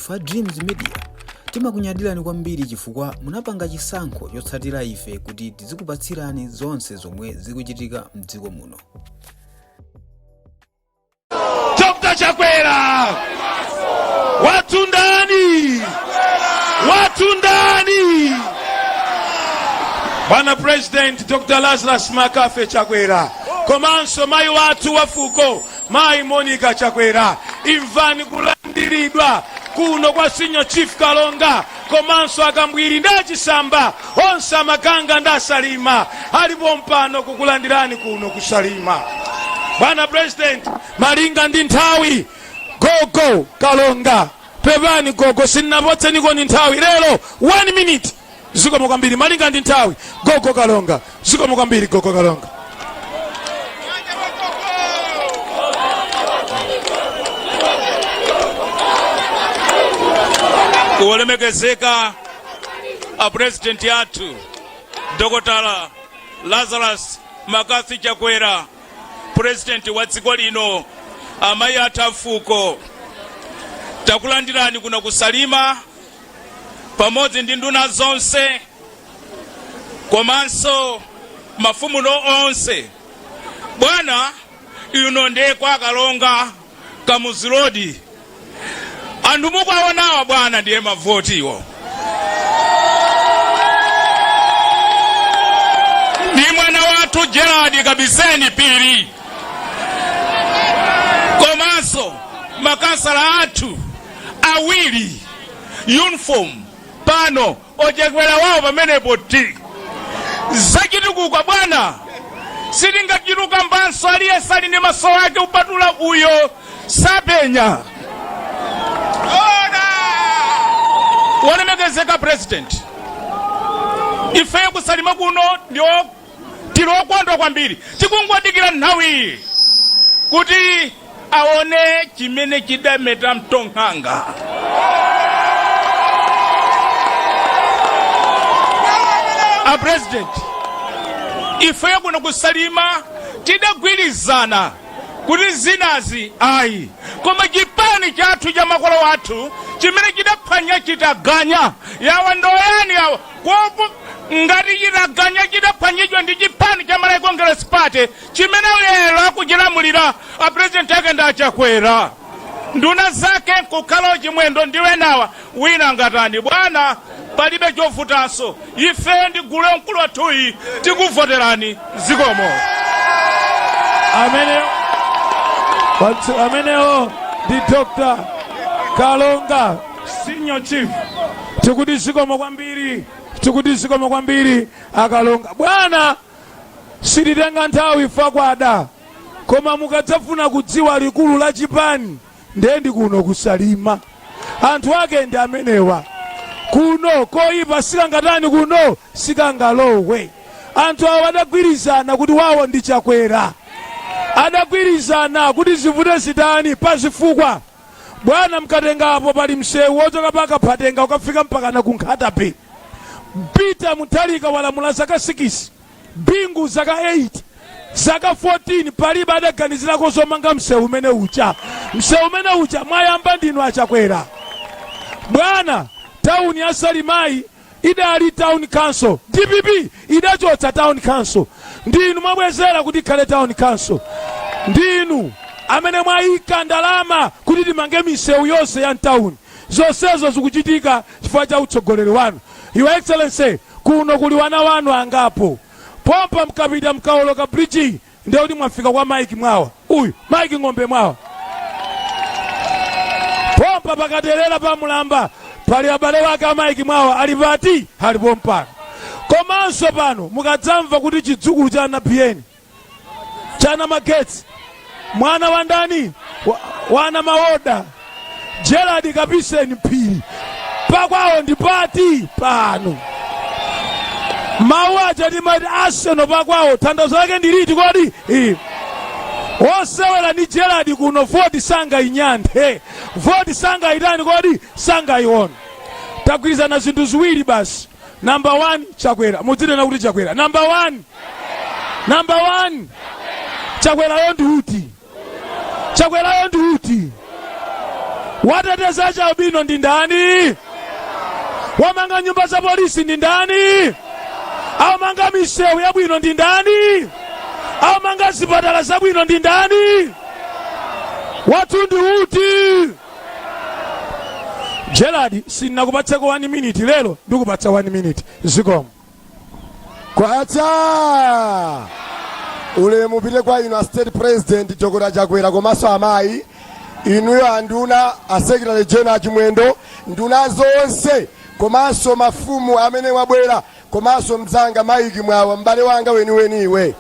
Fa Dreams Media timakunyadirani kwambiri chifukwa munapanga chisankho chotsatira ife kuti tizikupatsirani zonse zomwe zikuchitika mdziko muno. Dr. Chakwera! Watu ndani! Watu ndani! Bwana President Dr. Lazarus Makafe Chakwera, komanso mai watu wafuko, mai Monica Chakwera, imvani kulandiridwa kuno kwa Senior Chief Kalonga, komanso akambwiri ndachisamba, onse amaganga ndasalima, alipo mpano kukulandirani kuno kusalima. Bwana President, malinga ndi nthawi, gogo Kalonga, pepani gogo, sinapotse niko ni nthawi, lero 1 minute, ziko mukambiri, malinga ndi nthawi, gogo Kalonga, ziko mukambiri, gogo Kalonga. Kulemekezeka a President yathu Dr. Lazarus Makafe Chakwera, President wa dziko lino, amayi atafuko, takulandirani kuno kusalima pamodzi ndi nduna zonse, komanso mafumu no onse. Bwana, ino ndiye kwa Kalonga Kamuzirodi. Andu mukwaonawa bwana ndiye mavoti iwo. Ni mwana watu Gerard Kabiseni Piri. Komanso makasala atu awili uniform pano ojekwera wao pamene poti. Zakitukuka bwana, silingachiruka mbanso aliye sali ni maso yake upatula uyo sapenya. Walemegezeka President, ife kusalima kuno ndio tilokondwa kwambiri, tikungwadikira nthawi kuti aone chimene chidameta mtonkhanga. A President, ife kuno kusalima tidagwirizana kuti zinazi ayi, koma chipani chathu cha makolo wathu chimene chidaphwanya chitaganya yawa ndoyani yawa kopo ngati chitaganya chidaphwanyidwa ndi chipani cha Malawi Congress Party chimene lero akuchilamulira a President yake nda Chakwera, nduna zake kukhala chimwendo ndiwe nawa wina ngatani. Bwana, palibe chovutanso, ife ndi gulu mkulu wathuyi tikuvoterani zikomo. Ameneo di Dr. Kalonga Senior Chief, tukudisikomo kwambiri akalonga. Bwana, silitenga nthawi fakwada, koma mukadzafuna kudziwa likulu la chipani ndendi kuno kusalima. Anthu ake ndi amenewa kuno, koyipa sikangatani kuno sikangalowe. Anthu awo adagwirizana kuti wawo ndi Chakwera, adagwirizana kuti zivute zitani pazifukwa. Bwana, mkatengapo pali msewu wochoka paka Phatenga ukafika mpaka na kunkhatape, Pita Muthalika walamula zaka 6, Bingu zaka 8, zaka 14, palibe adaganizirako zomanga msewu umene ucha. Msewu umene ucha mwayamba ndinu a Chakwera. Bwana, tauni ya Salimai idali town council, DPP idachotsa town council, ndinu mwabwezera kuti ikhale town council. Ndinu amene mwayika ndalama kuti timange misewu yonse ya town. Zonsezo zikuchitika chifukwa cha utsogoleri wanu. Your Excellency, kuno kuli wana wanu angapo. Pompa mkapita mkaoloka bridge ndio kuti mwafika kwa Mike mwawa. Uyu Mike ng'ombe mwawa. Pompa pakaterera pa mulamba pali abale wake a Mike mwawa alipati halipompa. Komanso pano mukadzamva kuti chidzukulu cha Napieni chana Magetsi, mwana wa ndani wana Mawoda, Gerard Kabiseni Piri, pakwawo ndi pati pano. Mawaja ndi mati Arsenal pakwawo, tandazo lake ndiliti kodi? Osewera ni Gerard kuno voti sanga inyante, voti sanga itani kodi? Sanga iona. Tagwirizana zinthu ziwiri basi. Number 1 Chakwera, mudzina kuti Chakwera. Number 1 Chakwera yondi uti. Chakwera yondi uti. wateteza achaubino ndi ndani? Wamanga nyumba za polisi ndi ndani? Amanga misewu yabwino ndi ndani? Amanga zipatala zabwino ndi ndani? Watundu uti? Gerard, sinakupatsako 1 minute lero, ndikupatsa 1 minute. Zikomo. Kwacha ulemu pite kwa inu state president Chokora Chakwera komanso amayi inuyo anduna secretary general chimwendo nduna zonse komanso mafumu amene wabwera komanso mzanga maiki mwawa mbale wanga weniwe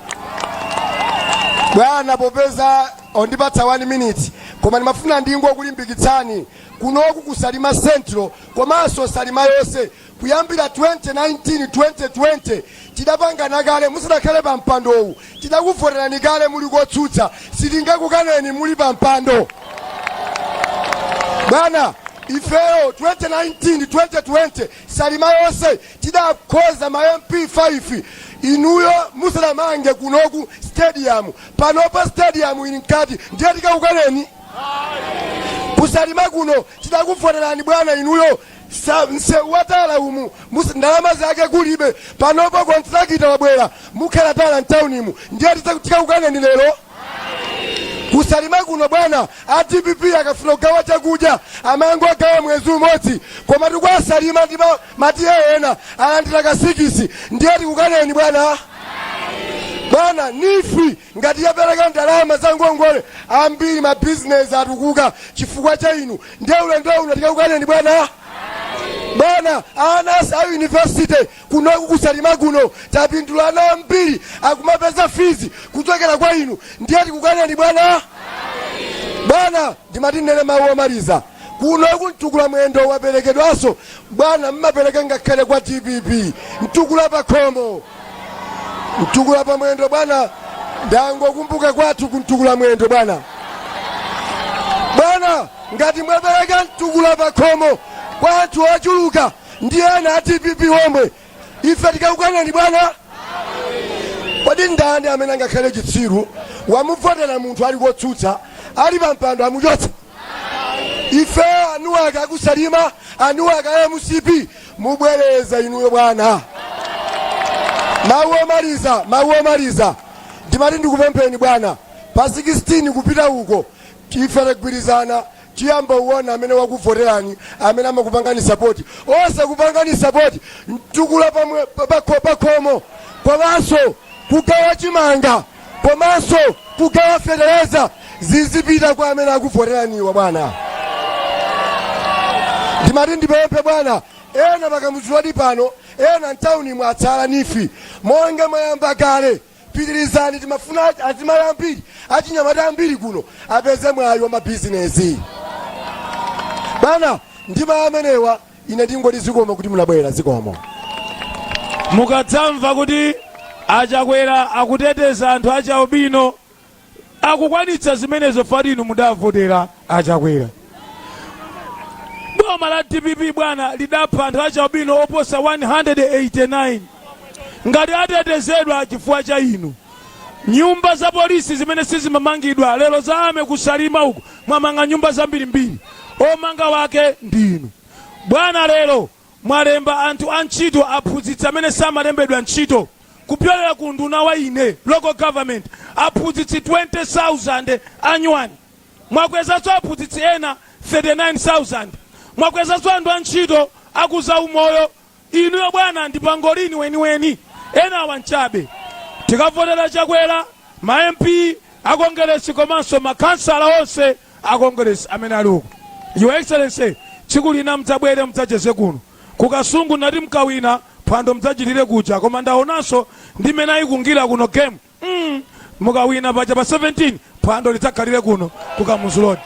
bwana popeza ondipatsa 1 minute koma ndimafuna ndingo kulimbikitsani kunoku kusalima central komanso salima yonse kuyambira 2019-2020 tidapangana kale musadakhale pa mpando uwu tidakuvoterani kale muli kotsutsa sitingakukaneni muli pa mpando bwana ifeyo 2019-2020 salima yonse tidakhoza ma MP 5 inuyo musadamange kunoku stadium panopa stadium ili nkati ndiye tikakukaneni kusalima kuno tidakuvoterani bwana inuyo watala umu ndalama zake kulibe panopa kontrakita wabwera mukhala tala mtaunimu ndiye tikakukaneni lero kusalima kuno bwana ATPP akafuna kugawa chakudya amango agawa mwezi umodzi koma tikwasalima ndi matiye ena alandira kasikisi ndiye tikukaneni bwana nifi ngati yapereka ndalama za ngongole ambiri ma business atukuka chifukwa cha inu ndiye ulendo uno tikakukaneni bwana ana a university kunoku kusalima kuno tapindulana ambiri akumapeza fizi kuchokera kwa inu ndiye tikukaneni bwana ndimati nene mawu omaliza kunoku mtukula mwendo waperekedwaso bwana mmapereka ngakhale kwa TPP mtukula pakhomo mtukula pa mwendo bwana ndangokumbuka kwathu kumtukula mwendo bwana ngati mwapereka mtukula pakhomo kwathu ochuluka ndiye ana ATPP omwe ife tikakukaneni bwana kodi ndani amene angakhale chitsiru wamuvotera munthu ali kotsutsa ali pa mpando amuchotsa ife anuwaka akusalima anuwaka MCP mubwereza inuyo bwana mawu omaliza ndimati ndikupempheni bwana pa 16 kupita uko ife tagwirizana tiyamba uona amene wakuvoterani amene amakupangani support ose kupangani support mtukula pakhomo komanso kugawa chimanga komanso kugawa fertilizer zizipita kwa amene akuvoteraniwa bwana ndimati ndipemphe bwana ena pakamuzulwadi pano ena mtauni mwatsala nifi monga mwayamba kale pitirizani timafuna azimayi ambiri achinyamata ambiri kuno apeze mwayi wa mabizinesi bwana ndima amenewa ine ndingoti zikomo kuti munabwera zikomo mukadzamva kuti Achakwera akuteteza anthu achaubino akukwanitsa zimenezo fatinu mudavotera Achakwera boma la TPP bwana lidapha anthu achaubino oposa 189 ngati atetezedwa chifukwa cha inu nyumba za polisi zimene sizimamangidwa lero zaame kusalima uko mwamanga nyumba zambirimbiri omanga wake ndinu bwana lero mwalemba anthu antchito aphunzitsa amene samalembedwa ntchito kupyolera ku nduna wa ine local government aphunzitsi 20,000 annually mwakwezanso aphunzitsi ena 39,000 mwakwezanso anthu antchito akuza umoyo inuyo bwana ndipangolini weniweni ena wanchabe tikavotera Chakwera ma MP akongeresi komanso makansala onse akongeresi amene ali uko Your Excellency tsiku lina mdzabwere mdzacheze kuno kukasungu nati mkawina phwando mdzachitire kuja koma ndaonanso ndimene ayikungira kuno game mukawina paja pa 17 phwando lidzakhalire kuno kukamuzulodi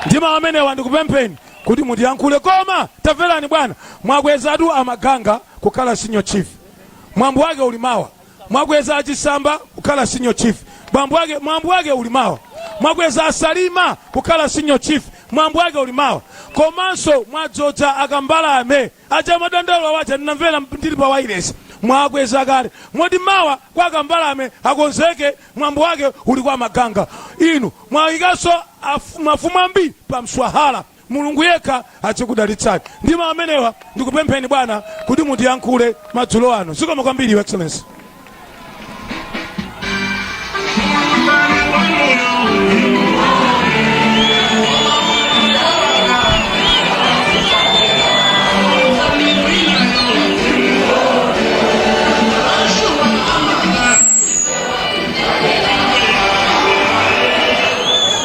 ndima amenewa ndikupempheni kuti mutiyankhule koma tamverani bwana mwakwezatu amaganga kukhala senior chief mwambo wake ulimawa mwakweza achisamba kukhala senior chief mwambo wake ulimawa mwakweza asalima kukhala senior chief mwambo wake ulimawa komanso mwadzodza akambalame acha madandalo wacha ndinamvera ndili pa wireless mwakweza kale moti mawa kwa kambalame akonzeke mwambo wake uli kwa maganga inu mwaikaso mafumu ambiri pa mswahala mulungu yekha achikudalitsani ndima amenewa ndikupempheni bwana kuti mutiyankhule madzulo ano zikomo kwambiri your excellency.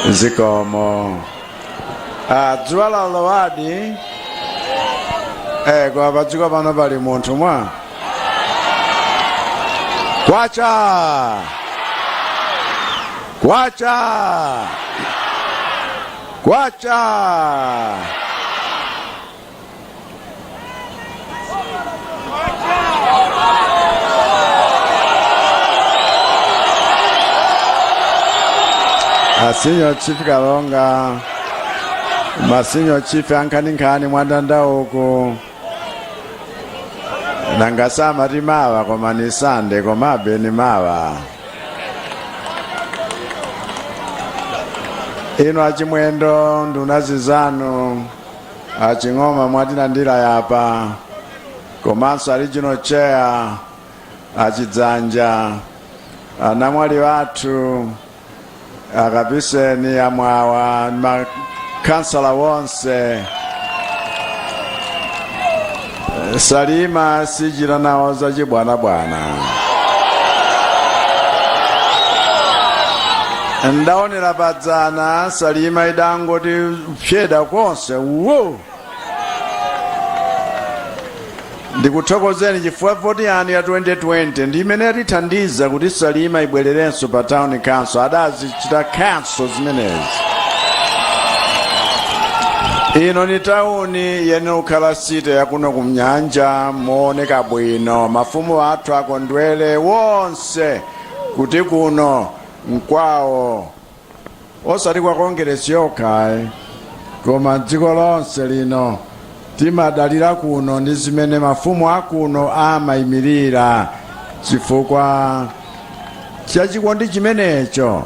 Zikomo dzuwa la lowadi kwa padziko pano pali munthu mwa kwacha Asinyo Chief Kalonga, Masinyo Chief Ankaninkhani mwandandauko nangasama timawa koma ni sande komabe ni mawa ino achimwendo nduna zizanu aching'oma mwatilandira yapa komanso regional chair achidzanja anamwali wathu akapiseni amwawa makansala wonse salima sijira nawo zachibwanabwana ndaonera padzana salima idangoti pyeda konse wo ndikuthokozeni chifukwa voti yanu ya 2020 ndi imene yatithandiza kuti salima ibwererenso pa town council adazichita council zimenezi ino ni tauni yene ukhala site yakuno kumnyanja mooneka bwino mafumu athu akondwele wonse kuti kuno mkwawo osati kwa kongeresi yokha koma dziko lonse lino timadalira kuno ndi zimene mafumu akuno amayimirira chifukwa chachikondi chimenecho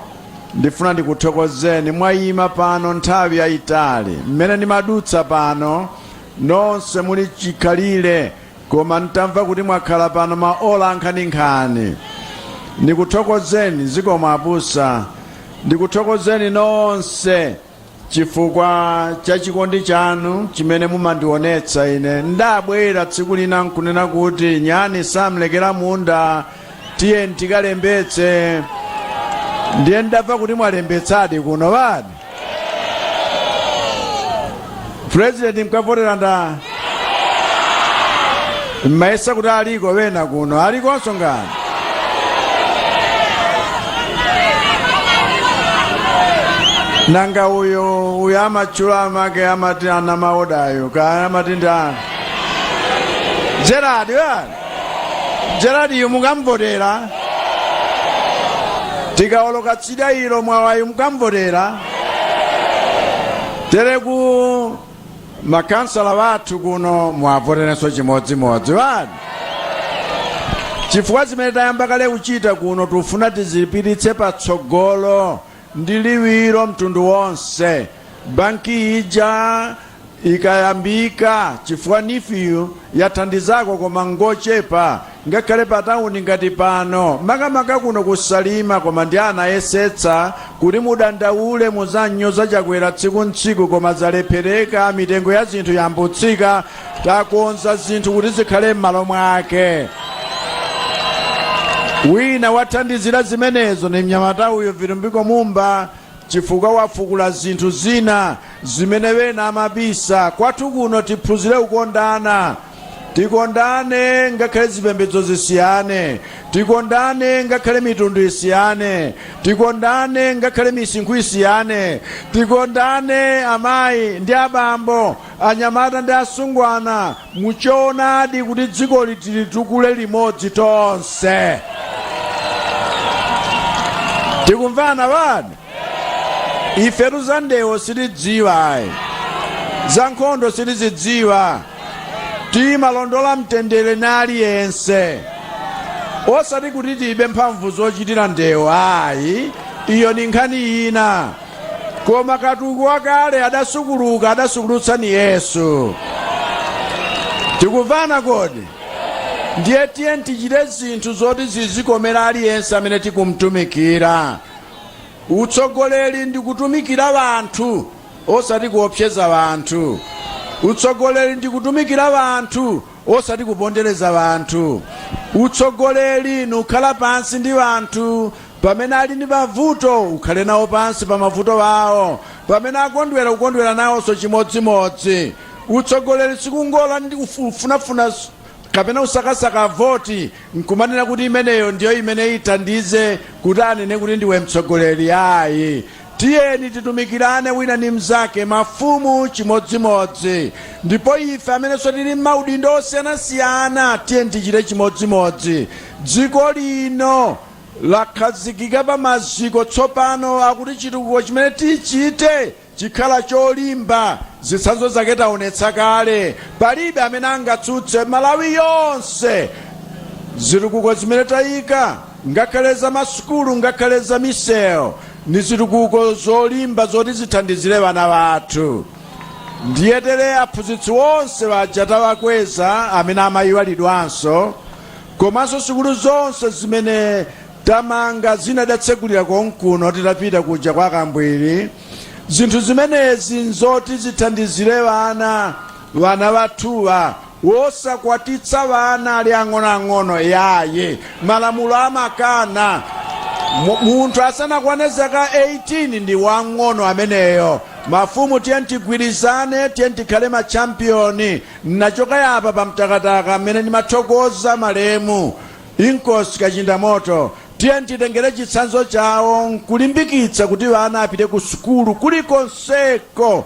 ndifuna ndikuthokozeni mwayima pano nthawi yayitali mmene ndimadutsa pano nonse muli chikhalire koma ntamva kuti mwakhala pano maola ankhaninkhani ndikuthokozeni zikomo abusa ndikuthokozeni nonse chifukwa chachikondi chanu chimene mumandionetsa ine ndabwera tsiku lina nkunena kuti nyani samlekera munda tiye tikalembetse ndiye ndamva kuti mwalembetsadi kuno badi president mkavotera nda mmaisa kuti aliko wena kuno alikonso ngani nanga uyo amachula amake amati ana maodayo ka amati ndani Gerard yu mukamvotera tikaoloka tsida ilo mwawayu mukamvotera tereku makansala wathu kuno mwavoterenso chimodzimodzi wadi chifukwa zimene tayamba kale kuchita kuno tufuna tizipiritse patsogolo ndi liwiro mtundu wonse banki ija ikayambika chifukwa nifiyu yathandizako koma ngochepa ngakhale patawuni ngati pano makamaka kuno kusalima koma ndi anayesetsa kuti mudandaule muzanyoza Chakwera tsiku ntsiku koma zalephereka mitengo ya zinthu yambutsika takonza zinthu kuti zikhale m'malo mwake wina wathandizira zimenezo ni mnyamata uyo Virumbiko Mumba chifukwa wafukula zinthu zina zimene wena amabisa kwathu kuno tiphunzire ukondana tikondane ngakhale zipembedzo zisiyane tikondane ngakhale mitundu isiyane tikondane ngakhale misinkhu isiyane tikondane amayi ndi abambo anyamata ndi asungwana muchoonadi kuti dziko litukule limodzi tonse tikumvana bani ife za ndewo sitidziwa za nkhondo sitizidziwa timalondola mtendere na aliyense osati kuti tibe mphamvu zochitira ndewu ayi, iyo ni nkhani ina. Koma katundu wakale adasukuluka, adasukulutsa ni Yesu. Tikuvana kodi? Ndiye tiye tichite zinthu zoti zizikomera aliyense amene tikumtumikira. Utsogoleri ndi kutumikira vanthu, osati kuopseza vanthu. Utsogoleri ndi kutumikira vanthu, osati kupondereza vanthu. Utsogoleri nukhala pansi ndi vanthu, pamene ali ndi mavuto ukhale nawo pansi pa mavuto wawo, pamene akondwera ukondwera nawonso chimodzimodzi. Utsogoleri sikungola ndi ufunafuna kapena usakasaka voti nkumanena kuti imeneyo ndiyo imene itandize kuti anene kuti ndiwe mtsogoleri ayi. Tiyeni titumikirane wina ni mzake, mafumu chimodzimodzi. Ndipo ife amene tili m'maudindo osiyanasiyana tiyeni tichite chimodzimodzi. Dziko lino lakhazikika pa maziko tsopano akuti chitukuko chimene tichite chikhala cholimba. Zitsanzo zake taonetsa kale, palibe amene angatsutse. Malawi yonse zitukuko zimene tayika, ngakhale za masukulu ngakhale za misewu, ni zitukuko zolimba zoti zithandizire vana vathu. Ndiyetere aphunzitsi onse vaja tawakweza amene amayiwalidwanso, komanso sukulu zonse zimene tamanga zinadatsekulira konkuno titapita kuja kwa Kambwiri. Zinthu zimenezi nzoti zithandizire vana vathuwa, wosakwatitsa vana ali ang'onoang'ono yaye. Malamulo amakana munthu asanakwane zaka 18 ndi wang'ono ameneyo. Mafumu tiyeni tigwirizane, tiyeni tikhale machampioni. Nachoka yapa pa mtakataka amene ndimathokoza malemu Inkosi Kachindamoto. Tiyeni titengere chitsanzo chawo nkulimbikitsa kuti vana apite ku sukulu kulikonseko.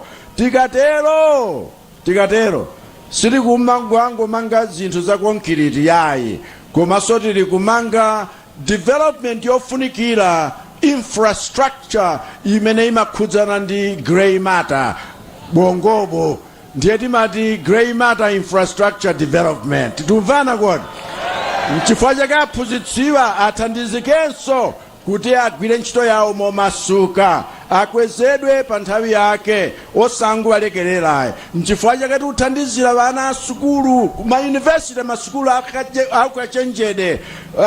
Tikatero sili kumanga zinthu za konkiriti yayi, komanso tili kumanga development yofunikira, infrastructure imene imakhudzana ndi grey matter bongobo. Ndiye timati grey matter infrastructure development. Tumvana kodi? Chifukwa chake aphunzitsiwa athandizikenso kuti agwire ntchito yawo momasuka, akwezedwe pa nthawi yake, osangowalekerera. Chifukwa chake tikuthandizira vana asukulu, mayunivesiti, masukulu akachenjede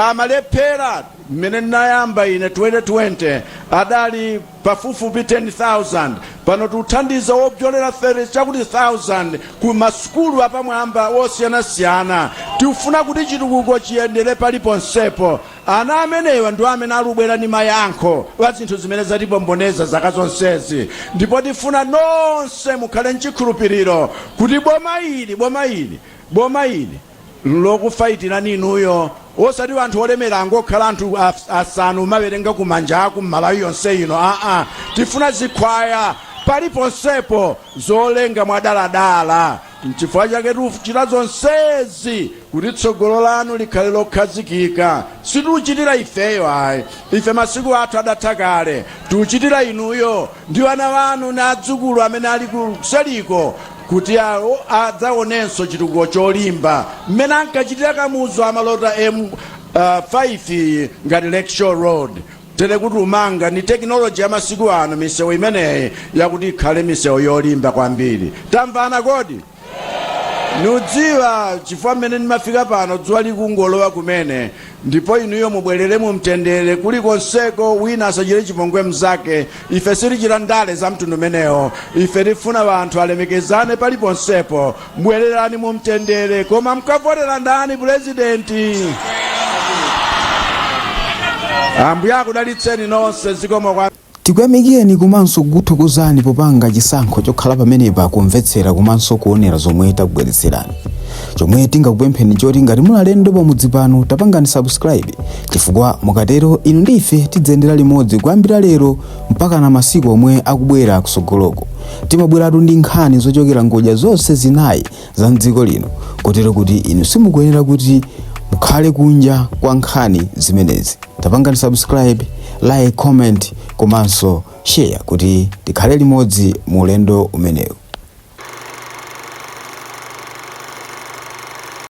amalephera. Mmene ndinayamba ine 2020 adali pafupifupi 10,000, pano tikuthandiza wobzolera 30,000 ku masukulu apamwamba osiyanasiyana. Tikufuna kuti chitukuko chiyendere paliponsepo. Ana amenewa ndi amene alubwera ni mayankho wa zinthu zimene zatibomboneza zaka zonsezi. Ndipo tifuna nonse mukhale nchikhulupiriro kuti boma ili lokufaitira ninuyo, osati vanthu olemera angokhala anthu asanu maverenga kumanja aku m'Malawi yonse ino. Tifuna zikhwaya paliponsepo zolenga mwadaladala. N'chifukwa chake tichita zonsezi kuti tsogolo lanu likhale lokhazikika. Situchitira ifeyo ayi, ife masiku athu adatha kale. Tichitira inuyo ndi vana vanu na adzukulu amene ali kuseliko, kuti adzaonenso chitukuko cholimba mmene ankachitira kamuzu amalota M5 ngati Lakeshore Road. Tere kuti umanga ni teknoloji ya masiku ano misewu imeneyi yakuti ikhale misewu yolimba kwambiri. Tamvana kodi? Nudziwa chifukwa mmene ndimafika pano dzuwa likungolowa kumene, ndipo inuyo mubwerere mumtendere kulikonseko, wina asachire chipongwe mzake. Ife sitichita ndale za mtundu menewo, ife tifuna vanthu alemekezane paliponsepo. Mbwererani mumtendere. Koma mkavotera ndani purezidenti? Ambuye akudalitseni nonse. Zikomo kwa tikuyamikeni komanso kukuthokozani popanga chisankho chokhala pamenepa kumvetsera komanso kuonera zomwe takubweretserani. Chomwe tingakupempheni choti ngati muli alendo pamudzi pano tapangani subscribe, chifukwa mukatero inu ndi ife tidzayendera limodzi kuyambira lero mpaka na masiku omwe akubwera kusogoloko. Timabweratu ndi nkhani zochokera ngodya zonse zinayi za mdziko lino, kotero kuti inu simukuyenera kuti mukhale kunja kwa nkhani zimenezi. Tapangani subscribe, like, comment komanso share kuti tikhale limodzi mu ulendo umenewu.